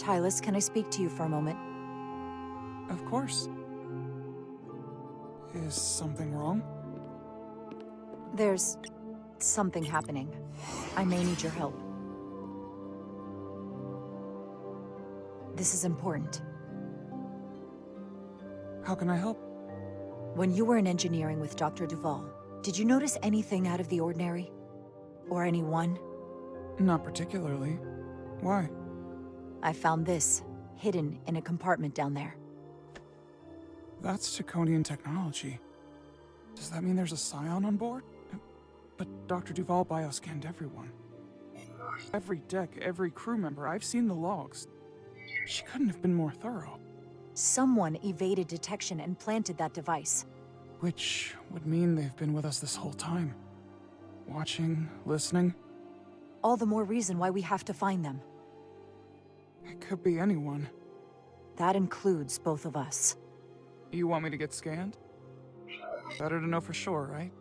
Tylus, can I speak to you for a moment? Of course. Is something wrong? There's something happening. I may need your help. This is important. How can I help? When you were in engineering with Dr. Duval, did you notice anything out of the ordinary? Or anyone? Not particularly. Why? I found this, hidden in a compartment down there. That's Taconian technology. Does that mean there's a scion on board? But Dr. Duval bioscanned everyone. Every deck, every crew member, I've seen the logs. She couldn't have been more thorough. Someone evaded detection and planted that device. Which would mean they've been with us this whole time. Watching, listening. All the more reason why we have to find them. It could be anyone. That includes both of us. You want me to get scanned? Better to know for sure, right?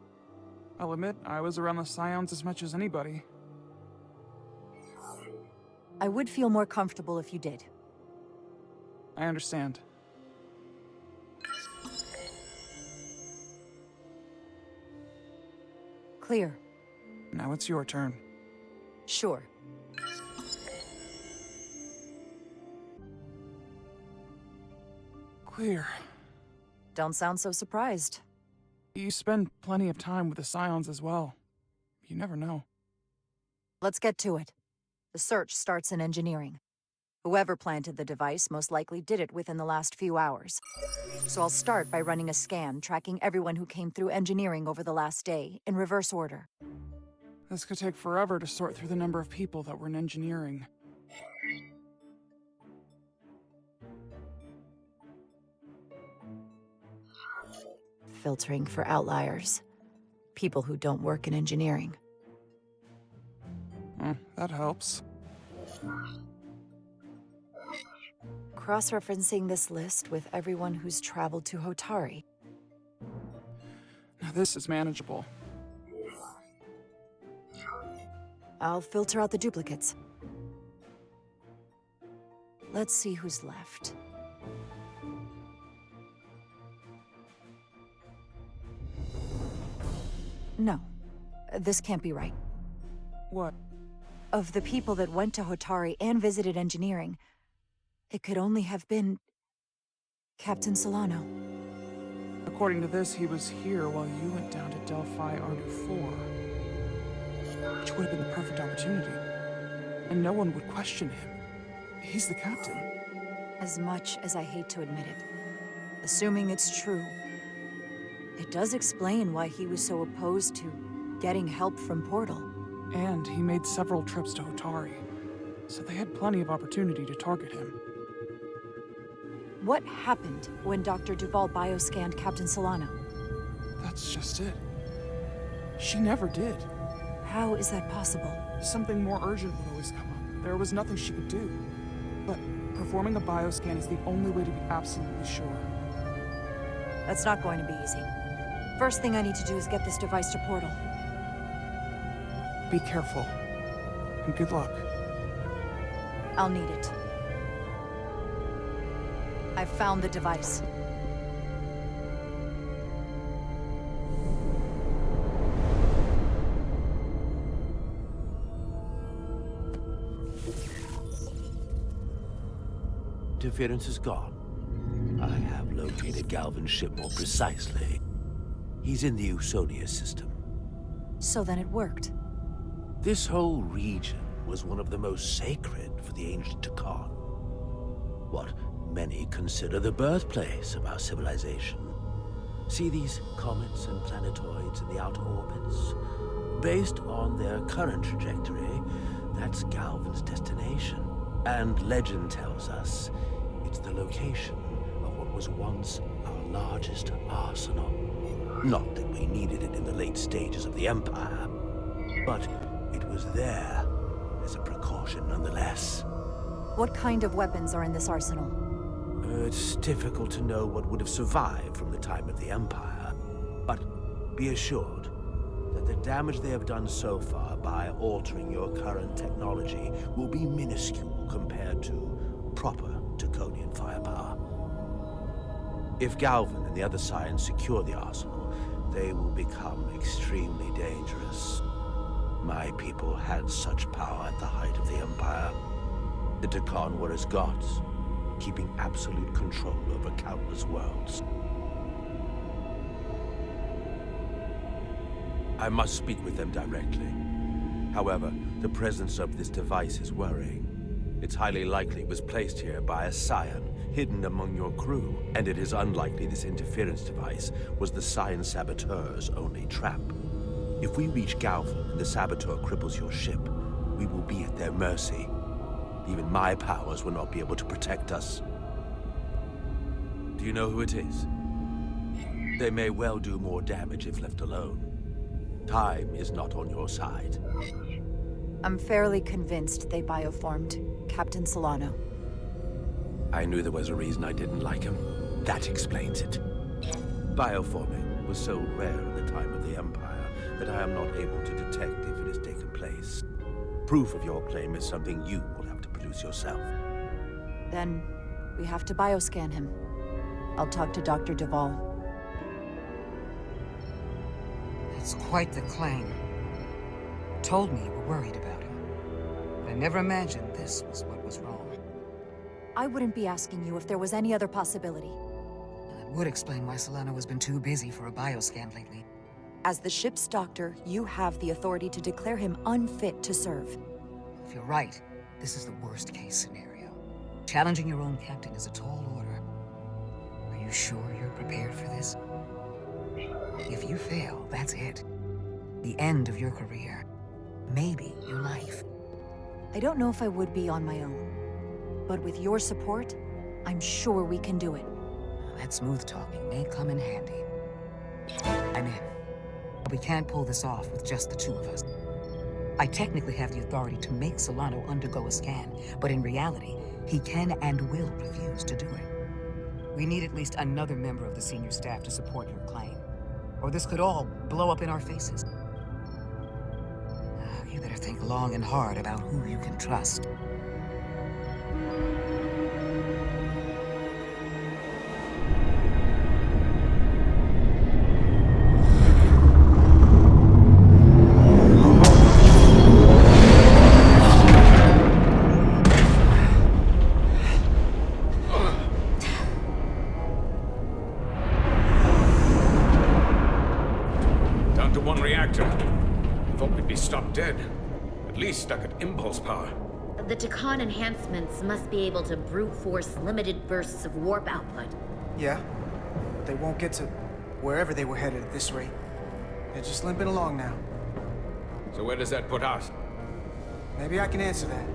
I'll admit, I was around the Scions as much as anybody. I would feel more comfortable if you did. I understand. Clear. Now it's your turn. Sure. Clear. Don't sound so surprised. You spend plenty of time with the Scions as well. You never know. Let's get to it. The search starts in engineering. Whoever planted the device most likely did it within the last few hours. So I'll start by running a scan, tracking everyone who came through engineering over the last day, in reverse order. This could take forever to sort through the number of people that were in engineering. Filtering for outliers. People who don't work in engineering. That helps. Cross-referencing this list with everyone who's traveled to Hotari. Now this is manageable. I'll filter out the duplicates. Let's see who's left. No, this can't be right. What? Of the people that went to Hotari and visited engineering, it could only have been Captain Solano. According to this, he was here while you went down to Delphi Ardu 4. Which would have been the perfect opportunity. And no one would question him. He's the captain. As much as I hate to admit it, assuming it's true, it does explain why he was so opposed to getting help from Portal. And he made several trips to Hotari, so they had plenty of opportunity to target him. What happened when Dr. Duval bioscanned Captain Solano? That's just it. She never did. How is that possible? Something more urgent would always come up. There was nothing she could do. But performing a bioscan is the only way to be absolutely sure. That's not going to be easy. First thing I need to do is get this device to Portal. Be careful. And good luck. I'll need it. I've found the device. Interference is gone. I have located Galvin's ship more precisely. He's in the Usonia system. So then it worked. This whole region was one of the most sacred for the ancient Takan. What many consider the birthplace of our civilization. See these comets and planetoids in the outer orbits? Based on their current trajectory, that's Galvin's destination. And legend tells us it's the location of what was once our largest arsenal. Not that we needed it in the late stages of the Empire, but it was there as a precaution nonetheless. What kind of weapons are in this arsenal? It's difficult to know what would have survived from the time of the Empire, but be assured that the damage they have done so far by altering your current technology will be minuscule compared to proper Draconian firepower. If Galvin and the other Scions secure the arsenal, they will become extremely dangerous. My people had such power at the height of the Empire. The Dakan were as gods, keeping absolute control over countless worlds. I must speak with them directly. However, the presence of this device is worrying. It's highly likely it was placed here by a Scion, hidden among your crew, and it is unlikely this interference device was the Scion Saboteur's only trap. If we reach Galvin and the Saboteur cripples your ship, we will be at their mercy. Even my powers will not be able to protect us. Do you know who it is? They may well do more damage if left alone. Time is not on your side. I'm fairly convinced they bioformed Captain Solano. I knew there was a reason I didn't like him. That explains it. Bioforming was so rare at the time of the Empire that I am not able to detect if it has taken place. Proof of your claim is something you will have to produce yourself. Then we have to bioscan him. I'll talk to Dr. Duvall. It's quite the claim. Told me you were worried about him. But I never imagined this was what was wrong. I wouldn't be asking you if there was any other possibility. And it would explain why Solano has been too busy for a bioscan lately. As the ship's doctor, you have the authority to declare him unfit to serve. If you're right, this is the worst case scenario. Challenging your own captain is a tall order. Are you sure you're prepared for this? If you fail, that's it. The end of your career. Maybe your life. I don't know if I would be on my own. But with your support, I'm sure we can do it. That smooth talking may come in handy. I'm in. But we can't pull this off with just the two of us. I technically have the authority to make Solano undergo a scan, but in reality, he can and will refuse to do it. We need at least another member of the senior staff to support your claim. Or this could all blow up in our faces. You better think long and hard about who you can trust. Down to one reactor. Thought we'd be stopped dead. At least stuck at impulse power. The Dakan enhancements must be able to brute force limited bursts of warp output. Yeah, but they won't get to wherever they were headed at this rate. They're just limping along now. So where does that put us? Maybe I can answer that.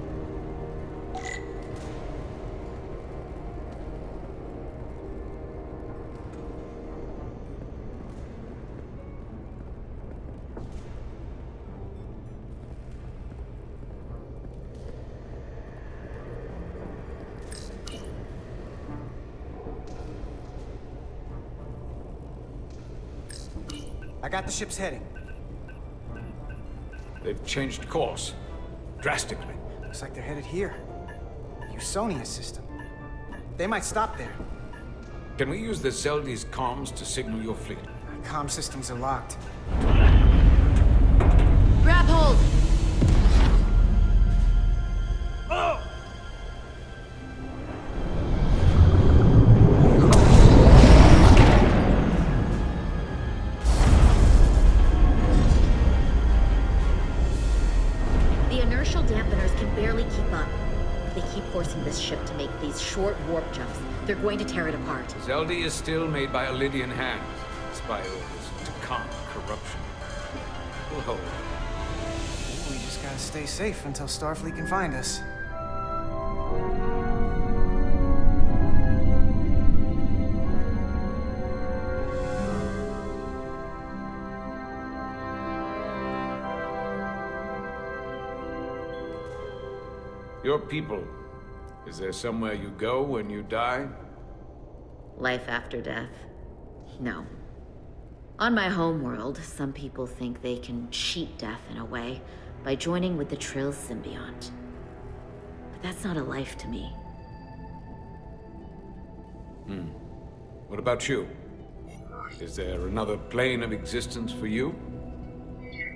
I got the ship's heading. They've changed course. Drastically. Looks like they're headed here. The Usonia system. They might stop there. Can we use the Zeldi's comms to signal your fleet? Comm systems are locked. Grab hold! The inertial dampeners can barely keep up. If they keep forcing this ship to make these short warp jumps, they're going to tear it apart. Zeldi is still made by Lydian hands, despite all this Dakan corruption. We'll hold. We just gotta stay safe until Starfleet can find us. Your people. Is there somewhere you go when you die? Life after death? No. On my homeworld, some people think they can cheat death in a way by joining with the Trill symbiont. But that's not a life to me. What about you? Is there another plane of existence for you?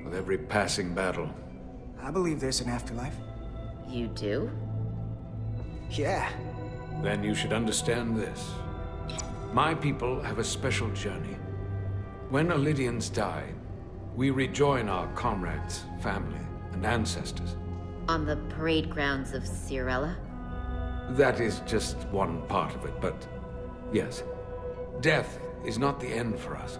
With every passing battle. I believe there's an afterlife. You do? Yeah. Then you should understand this. My people have a special journey. When Lydians die, we rejoin our comrades, family, and ancestors. On the parade grounds of Cirella? That is just one part of it, but yes. Death is not the end for us.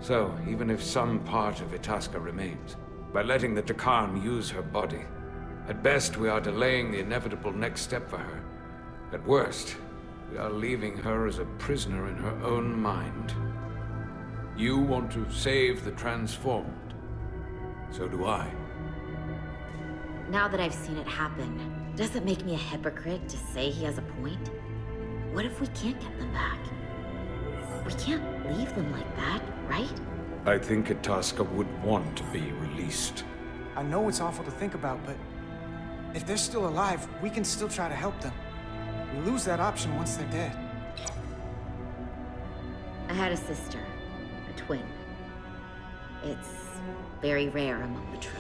So, even if some part of Itasca remains, by letting the Dakarn use her body, at best we are delaying the inevitable next step for her. At worst, we are leaving her as a prisoner in her own mind. You want to save the transformed. So do I. Now that I've seen it happen, does it make me a hypocrite to say he has a point? What if we can't get them back? We can't leave them like that, right? I think Itasca would want to be released. I know it's awful to think about, but if they're still alive, we can still try to help them. We lose that option once they're dead. I had a sister, a twin. It's very rare among the true.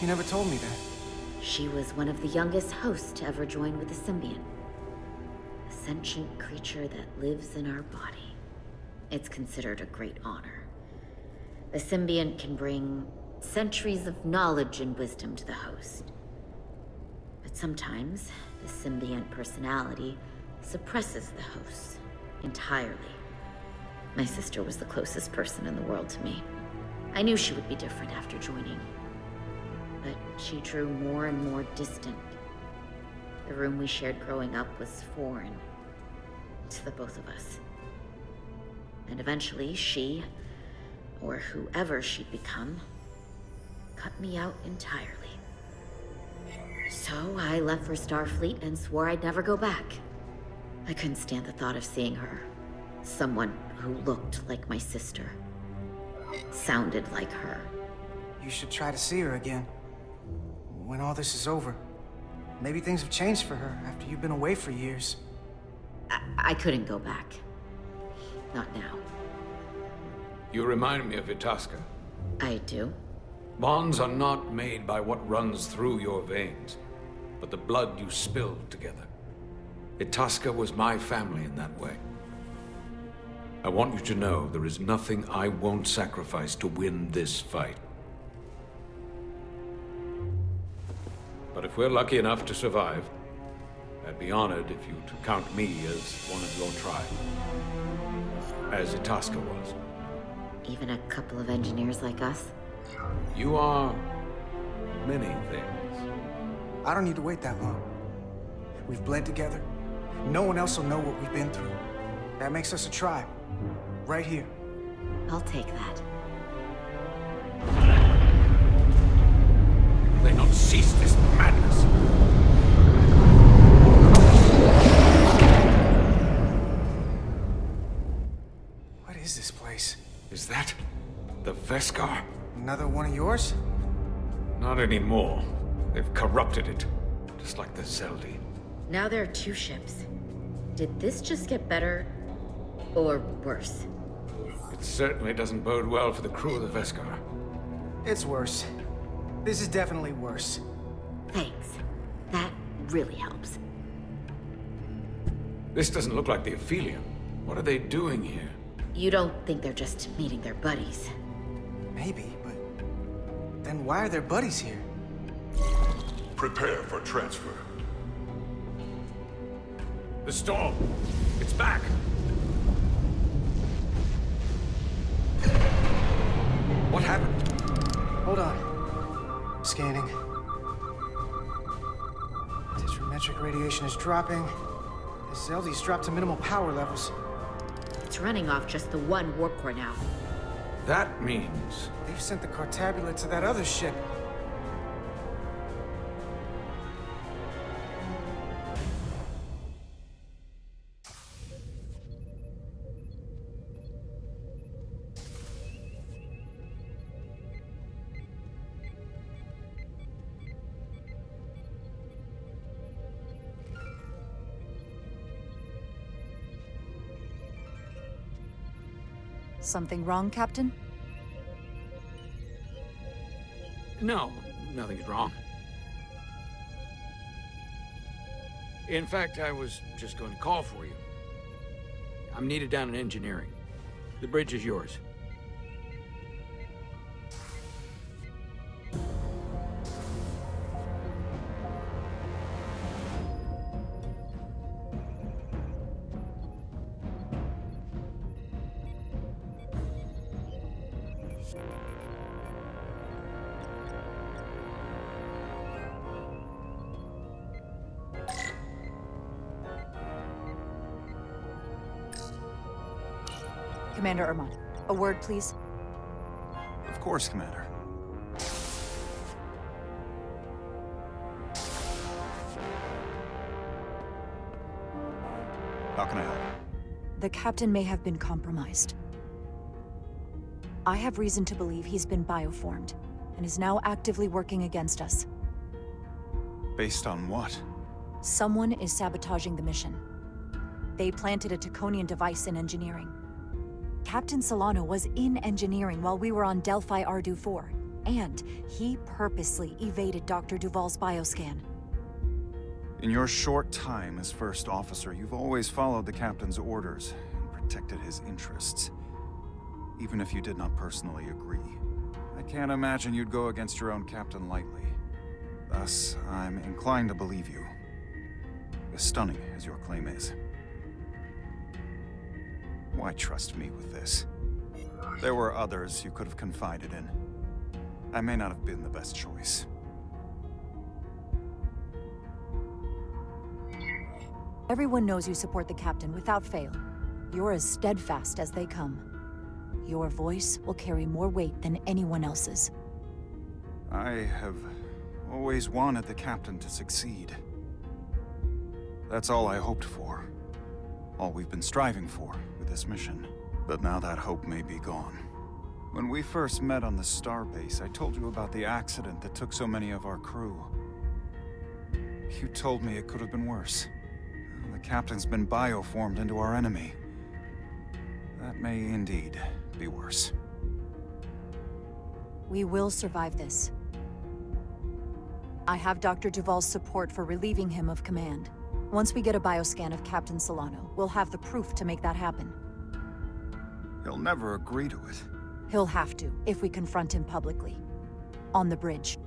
You never told me that. She was one of the youngest hosts to ever join with the symbiont. A sentient creature that lives in our body. It's considered a great honor. The symbiont can bring centuries of knowledge and wisdom to the host. But sometimes, the symbiont personality suppresses the host entirely. My sister was the closest person in the world to me. I knew she would be different after joining. But she drew more and more distant. The room we shared growing up was foreign to the both of us. And eventually she, or whoever she'd become, cut me out entirely. So I left for Starfleet and swore I'd never go back. I couldn't stand the thought of seeing her. Someone who looked like my sister. Sounded like her. You should try to see her again. When all this is over. Maybe things have changed for her after you've been away for years. I couldn't go back. Not now. You remind me of Itasca. I do? Bonds are not made by what runs through your veins, but the blood you spill together. Itasca was my family in that way. I want you to know there is nothing I won't sacrifice to win this fight. But if we're lucky enough to survive, I'd be honored if you'd count me as one of your tribe. As Itasca was. Even a couple of engineers like us? You are many things. I don't need to wait that long. We've bled together. No one else will know what we've been through. That makes us a tribe. Right here. I'll take that. Will they not cease this madness? What is this place? Is that the Veskar? Another one of yours? Not anymore. They've corrupted it, just like the Zeldi. Now there are two ships. Did this just get better, or worse? It certainly doesn't bode well for the crew of the Veskar. It's worse. This is definitely worse. Thanks. That really helps. This doesn't look like the Aphelion. What are they doing here? You don't think they're just meeting their buddies? Maybe, but then why are their buddies here? Prepare for transfer. The storm! It's back! What happened? Hold on. Scanning. Tetrametric radiation is dropping. The Zeldi's dropped to minimal power levels. It's running off just the one warp core now. That means... They've sent the Cartabula to that other ship. Something wrong, Captain? No, nothing's wrong. In fact, I was just going to call for you. I'm needed down in engineering. The bridge is yours. Commander Irmont, a word, please. Of course, Commander. How can I help? The captain may have been compromised. I have reason to believe he's been bioformed, and is now actively working against us. Based on what? Someone is sabotaging the mission. They planted a Taconian device in engineering. Captain Solano was in engineering while we were on Delphi Ardu 4, and he purposely evaded Dr. Duval's bioscan. In your short time as first officer, you've always followed the captain's orders and protected his interests, even if you did not personally agree. I can't imagine you'd go against your own captain lightly. Thus, I'm inclined to believe you. As stunning as your claim is. Why trust me with this? There were others you could have confided in. I may not have been the best choice. Everyone knows you support the captain without fail. You're as steadfast as they come. Your voice will carry more weight than anyone else's. I have always wanted the captain to succeed. That's all I hoped for. All we've been striving for with this mission. But now that hope may be gone. When we first met on the starbase, I told you about the accident that took so many of our crew. You told me it could have been worse. The captain's been bioformed into our enemy. That may indeed be worse. We will survive this. I have Dr. Duval's support for relieving him of command. Once we get a bioscan of Captain Solano, we'll have the proof to make that happen. He'll never agree to it. He'll have to, if we confront him publicly. On the bridge.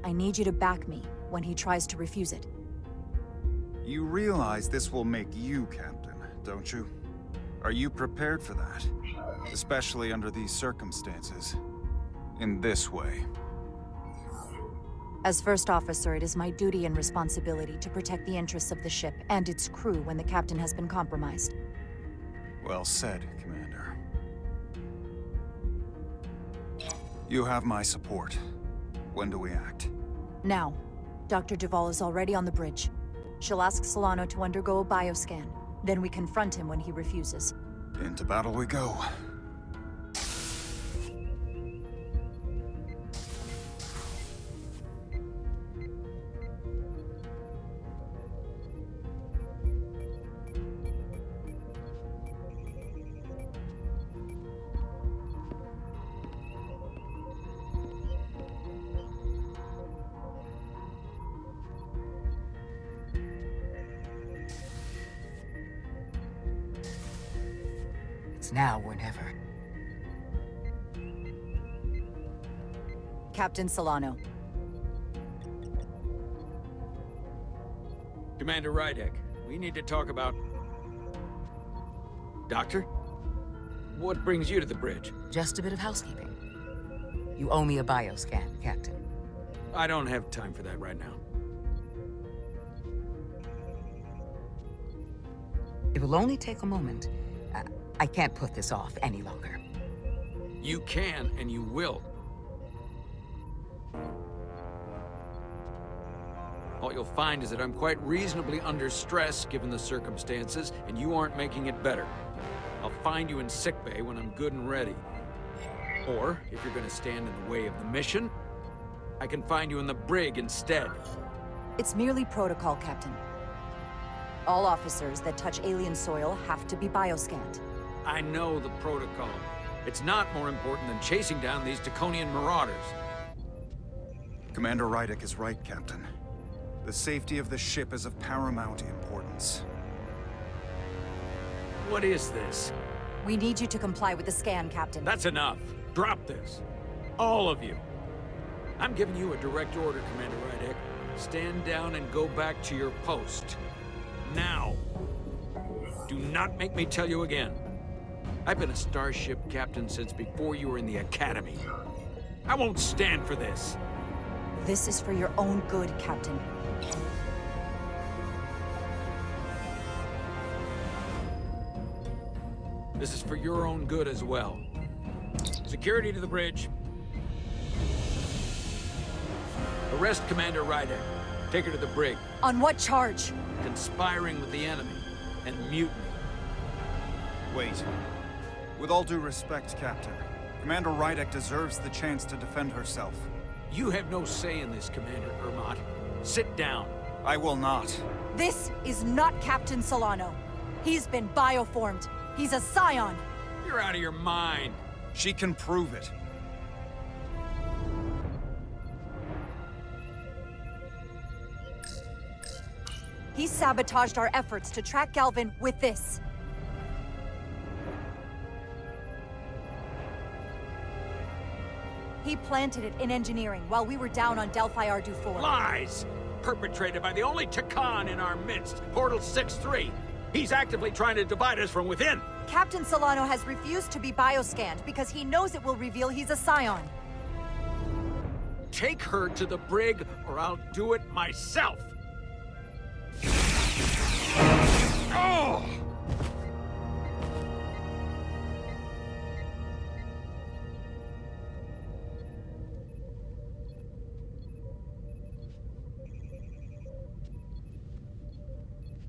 I need you to back me when he tries to refuse it. You realize this will make you captain, don't you? Are you prepared for that? Especially under these circumstances. In this way. As first officer, it is my duty and responsibility to protect the interests of the ship and its crew when the captain has been compromised. Well said, Commander. You have my support. When do we act? Now. Dr. Duval is already on the bridge. She'll ask Solano to undergo a bioscan. Then we confront him when he refuses. Into battle we go. It's now or never. Captain Solano. Commander Rydek, we need to talk about... Doctor? What brings you to the bridge? Just a bit of housekeeping. You owe me a bioscan, Captain. I don't have time for that right now. It will only take a moment. I can't put this off any longer. You can, and you will. All you'll find is that I'm quite reasonably under stress given the circumstances, and you aren't making it better. I'll find you in sickbay when I'm good and ready. Or, if you're gonna stand in the way of the mission, I can find you in the brig instead. It's merely protocol, Captain. All officers that touch alien soil have to be bioscanned. I know the protocol. It's not more important than chasing down these Draconian marauders. Commander Rydick is right, Captain. The safety of the ship is of paramount importance. What is this? We need you to comply with the scan, Captain. That's enough. Drop this. All of you. I'm giving you a direct order, Commander Rydick. Stand down and go back to your post. Now. Do not make me tell you again. I've been a starship captain since before you were in the Academy. I won't stand for this. This is for your own good, Captain. This is for your own good as well. Security to the bridge. Arrest Commander Rydick. Take her to the brig. On what charge? Conspiring with the enemy and mutiny. Wait. With all due respect, Captain, Commander Rydick deserves the chance to defend herself. You have no say in this, Commander Ermot. Sit down. I will not. This is not Captain Solano. He's been bioformed. He's a scion. You're out of your mind. She can prove it. He sabotaged our efforts to track Galvin with this. He planted it in engineering while we were down on Delphi Ardu 4. Lies! Perpetrated by the only Takan in our midst, Portal 6-3. He's actively trying to divide us from within. Captain Solano has refused to be bioscanned because he knows it will reveal he's a scion. Take her to the brig, or I'll do it myself. Oh!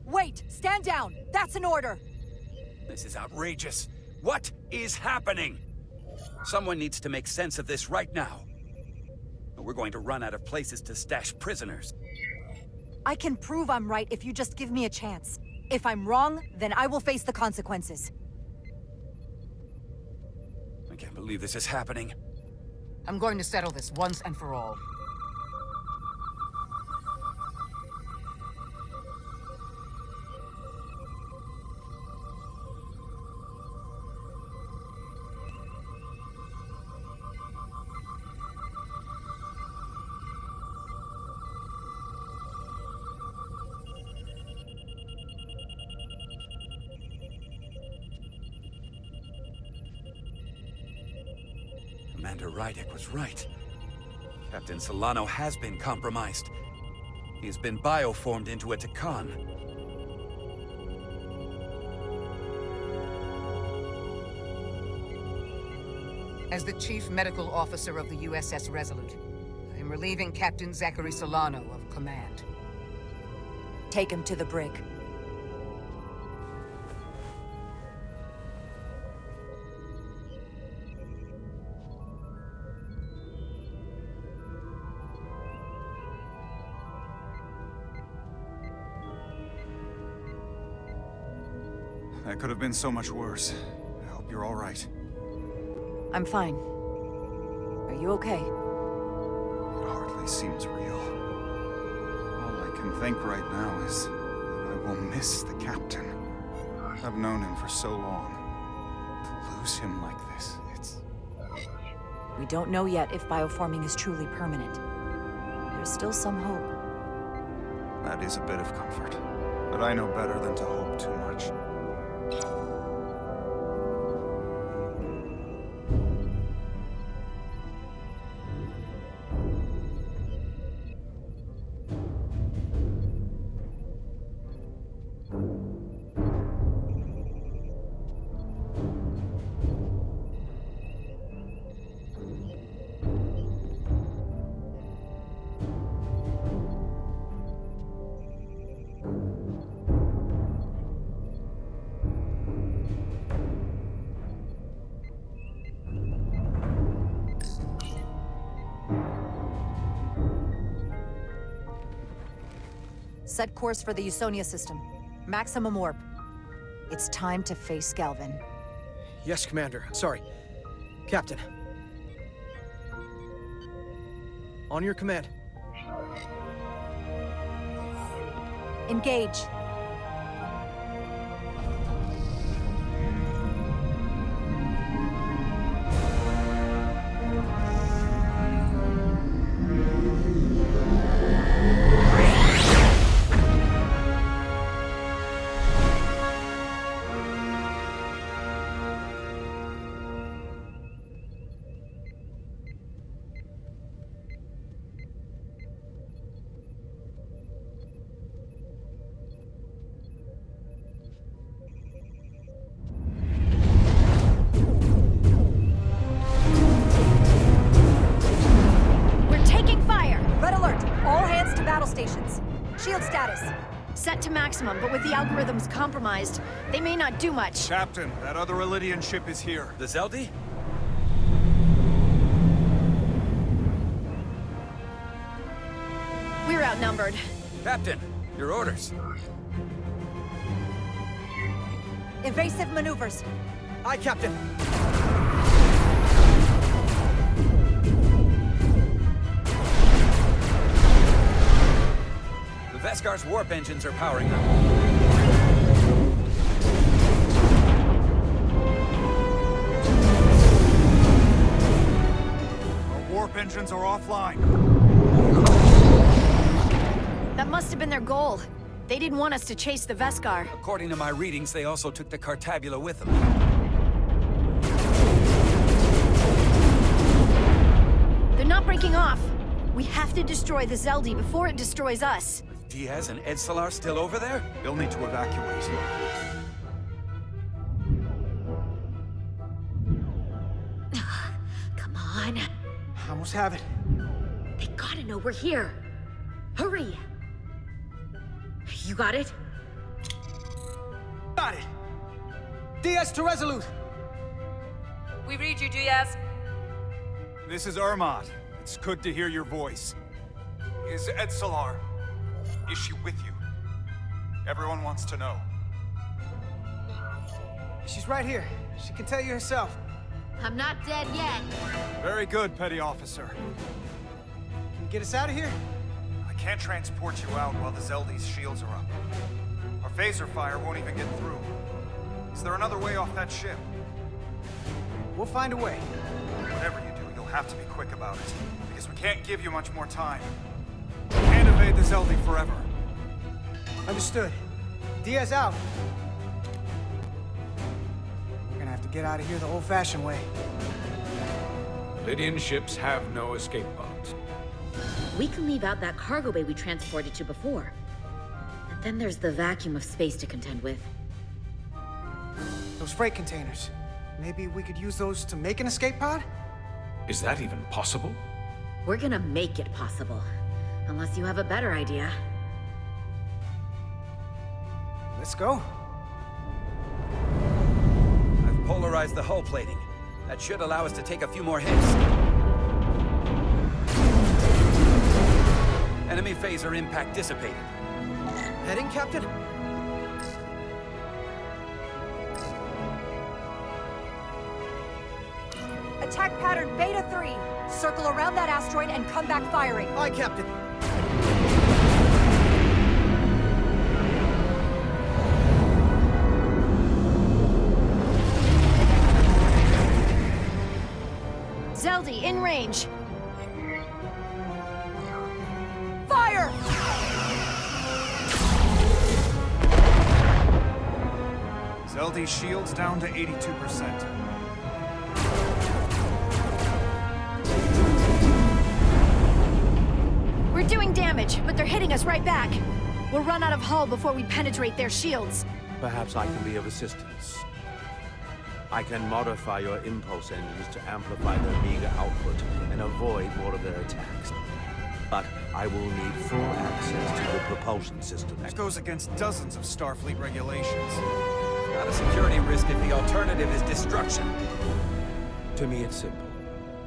Wait! Stand down! That's an order! This is outrageous. What is happening? Someone needs to make sense of this right now. We're going to run out of places to stash prisoners. I can prove I'm right if you just give me a chance. If I'm wrong, then I will face the consequences. I can't believe this is happening. I'm going to settle this once and for all. Commander Rydick was right. Captain Solano has been compromised. He's been bioformed into a Takan. As the Chief Medical Officer of the USS Resolute, I am relieving Captain Zachary Solano of command. Take him to the brig. That could have been so much worse. I hope you're all right. I'm fine. Are you okay? It hardly seems real. All I can think right now is that I will miss the captain. I've known him for so long. To lose him like this, it's... We don't know yet if bioforming is truly permanent. There's still some hope. That is a bit of comfort. But I know better than to hope too much. Set course for the Usonia system. Maximum warp. It's time to face Galvin. Yes, Commander. Sorry. Captain. On your command. Engage. Shield status. Set to maximum, but with the algorithms compromised, they may not do much. Captain, that other Elydian ship is here. The Zeldi? We're outnumbered. Captain, your orders. Evasive maneuvers. Aye, Captain. The Veskar's warp engines are powering up. Our warp engines are offline. That must have been their goal. They didn't want us to chase the Veskar. According to my readings, they also took the Cartabula with them. They're not breaking off. We have to destroy the Zeldi before it destroys us. With Diaz and Edsalar still over there? They'll need to evacuate. Come on. I almost have it. They gotta know we're here. Hurry! You got it? Got it! Diaz to Resolute! We read you, Diaz. This is Ermot. It's good to hear your voice. Is Edsalar... is she with you? Everyone wants to know. She's right here. She can tell you herself. I'm not dead yet. Very good, Petty Officer. Can you get us out of here? I can't transport you out while the Zeldi's shields are up. Our phaser fire won't even get through. Is there another way off that ship? We'll find a way. Whatever you do, you'll have to be quick about it, because we can't give you much more time. We can't evade the Zeldi forever. Understood. Diaz out. We're gonna have to get out of here the old-fashioned way. Lydian ships have no escape pods. We can leave out that cargo bay we transported to before. But then there's the vacuum of space to contend with. Those freight containers. Maybe we could use those to make an escape pod? Is that even possible? We're gonna make it possible. Unless you have a better idea. Let's go. I've polarized the hull plating. That should allow us to take a few more hits. Enemy phaser impact dissipated. Heading, Captain? Attack pattern Beta 3. Circle around that asteroid and come back firing. Aye, Captain. Zeldi, in range. Fire! Zeldi's shields down to 82%. We're doing damage, but they're hitting us right back. We'll run out of hull before we penetrate their shields. Perhaps I can be of assistance. I can modify your impulse engines to amplify their meager output and avoid more of their attacks. But I will need full access to the propulsion systems. That goes against dozens of Starfleet regulations. Not a security risk if the alternative is destruction. To me, it's simple.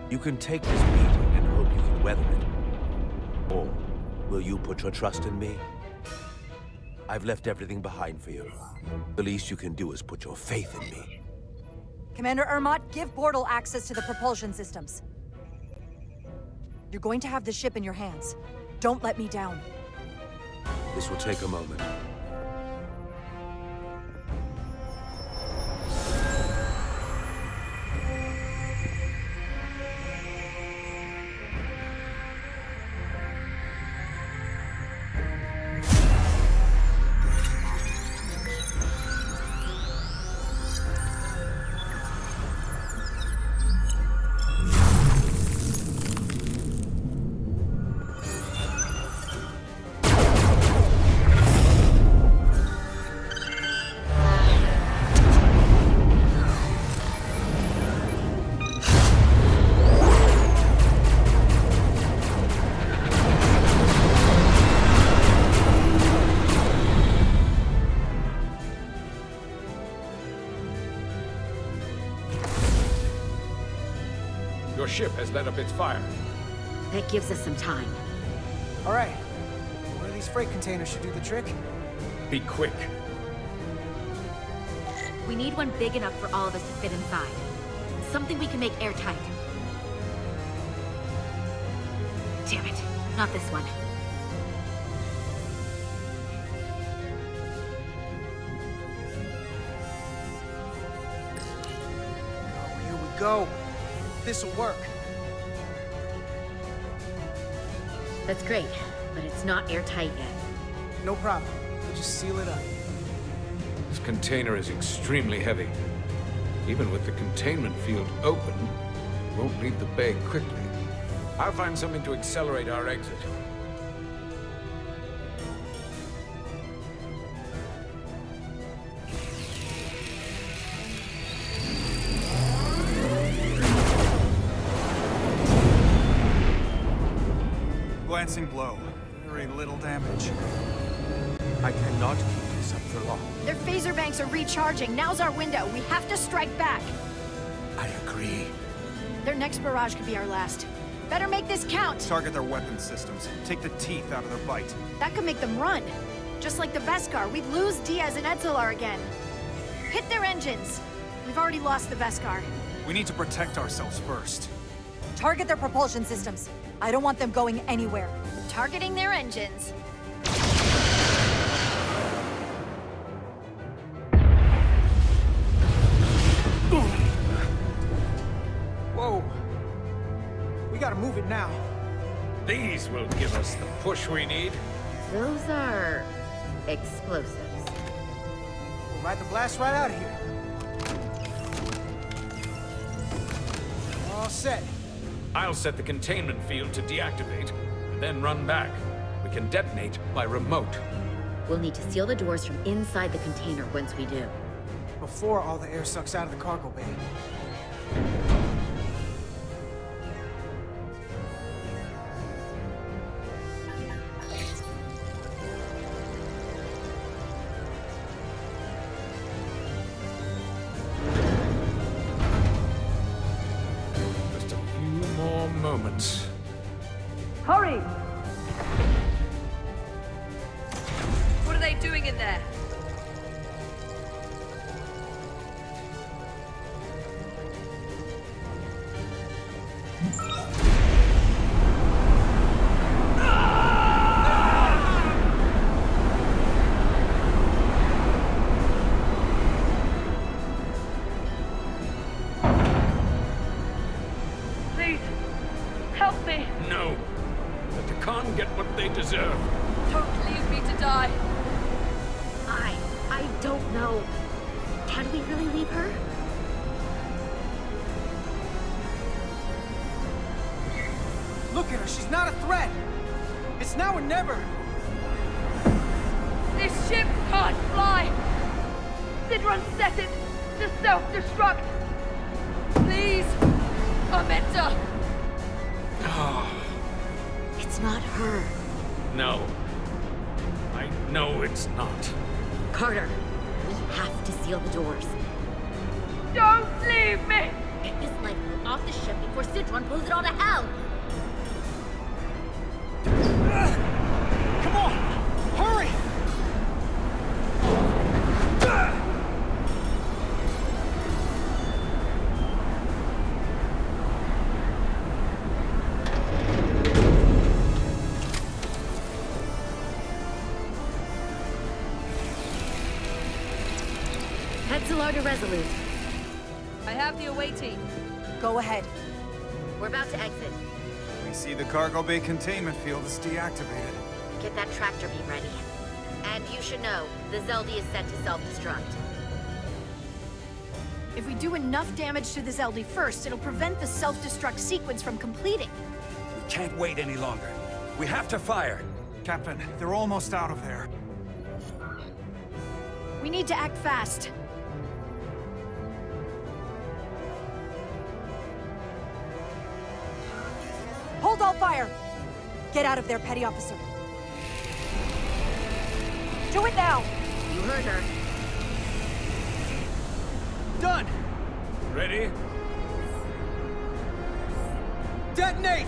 You can take this beating and hope you can weather it. Or will you put your trust in me? I've left everything behind for you. The least you can do is put your faith in me. Commander Ermot, give Bortle access to the propulsion systems. You're going to have the ship in your hands. Don't let me down. This will take a moment. Your ship has let up its fire. That gives us some time. All right. One of these freight containers should do the trick. Be quick. We need one big enough for all of us to fit inside. Something we can make airtight. Damn it, not this one. Oh, here we go. This'll work. That's great, but it's not airtight yet. No problem. We'll just seal it up. This container is extremely heavy. Even with the containment field open, it won't leave the bay quickly. I'll find something to accelerate our exit. Glancing blow. Very little damage. I cannot keep this up for long. Their phaser banks are recharging. Now's our window. We have to strike back. I agree. Their next barrage could be our last. Better make this count. Target their weapon systems. Take the teeth out of their bite. That could make them run. Just like the Beskar, we'd lose Diaz and Etzelar again. Hit their engines. We've already lost the Beskar. We need to protect ourselves first. Target their propulsion systems. I don't want them going anywhere. Targeting their engines. Whoa. We gotta move it now. These will give us the push we need. Those are explosives. We'll ride the blast right out of here. All set. I'll set the containment field to deactivate, and then run back. We can detonate by remote. We'll need to seal the doors from inside the container once we do. Before all the air sucks out of the cargo bay. Just a few more moments. Hurry! What are they doing in there? Please, help me! No. Let the Khan get what they deserve. Don't leave me to die. I don't know. Can we really leave her? Look at her, she's not a threat. It's now or never. This ship can't fly! Sidron set it to self-destruct! Please! Amenta! It's not her. No. I know it's not. Carter, we have to seal the doors. Don't leave me! Get this light off the ship before Sidron blows it all to hell! Come on! Hurry! SLR to Resolute. I have the away team. Go ahead. We're about to exit. We see the cargo bay containment field is deactivated. Get that tractor beam ready. And you should know, the Zeldy is set to self-destruct. If we do enough damage to the Zeldy first, it'll prevent the self-destruct sequence from completing. We can't wait any longer. We have to fire. Captain, they're almost out of there. We need to act fast. Hold all fire! Get out of there, Petty Officer. Do it now! You heard her. Done! Ready? Detonate!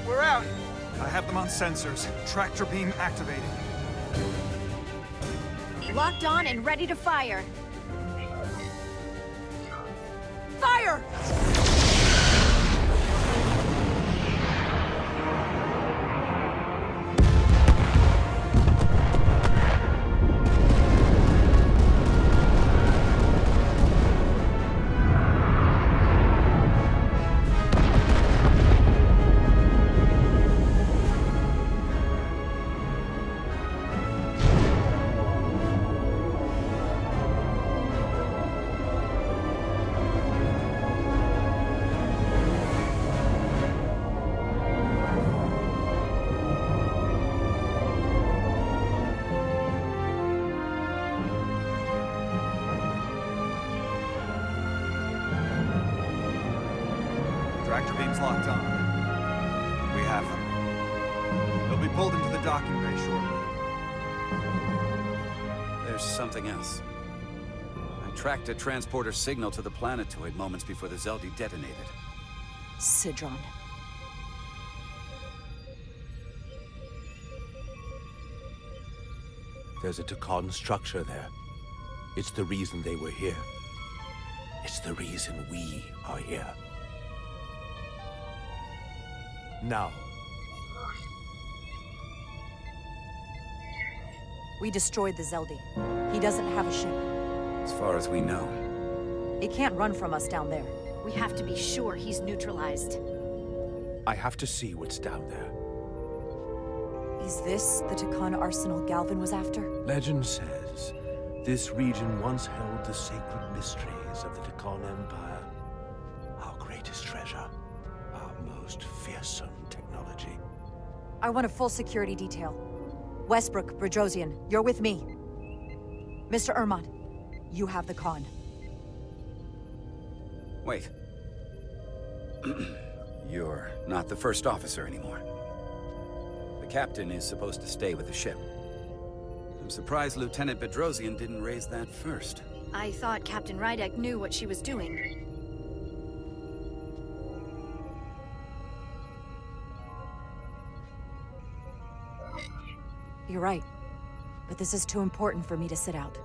We're out! I have them on sensors. Tractor beam activated. Locked on and ready to fire. Fire! Tractor beam's locked on. We have them. They'll be pulled into the docking bay shortly. There's something else. I tracked a transporter signal to the planetoid moments before the Zeldy detonated. Sidron. There's a Takan structure there. It's the reason they were here. It's the reason we are here. Now. We destroyed the Zeldy. He doesn't have a ship. As far as we know. He can't run from us down there. We have to be sure he's neutralized. I have to see what's down there. Is this the Takan arsenal Galvin was after? Legend says this region once held the sacred mysteries of the Takan Empire. Our greatest treasure. Our most fearsome technology. I want a full security detail. Westbrook, Brodrosian, you're with me. Mr. Ermont, you have the con. Wait. You're not the first officer anymore. The captain is supposed to stay with the ship. I'm surprised Lieutenant Bedrosian didn't raise that first. I thought Captain Rydek knew what she was doing. You're right. But this is too important for me to sit out.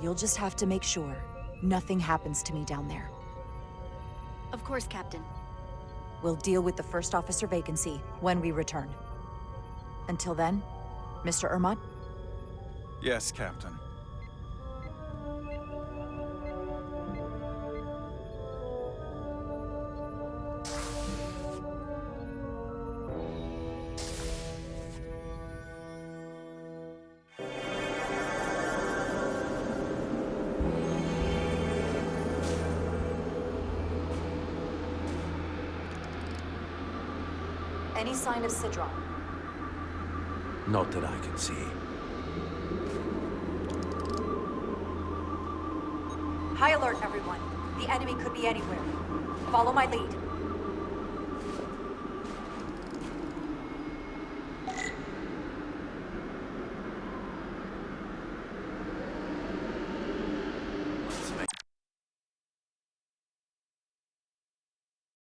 You'll just have to make sure nothing happens to me down there. Of course, Captain. We'll deal with the first officer vacancy when we return. Until then, Mr. Ermont? Yes, Captain. Any sign of Sidron? Not that I can see. High alert, everyone. The enemy could be anywhere. Follow my lead.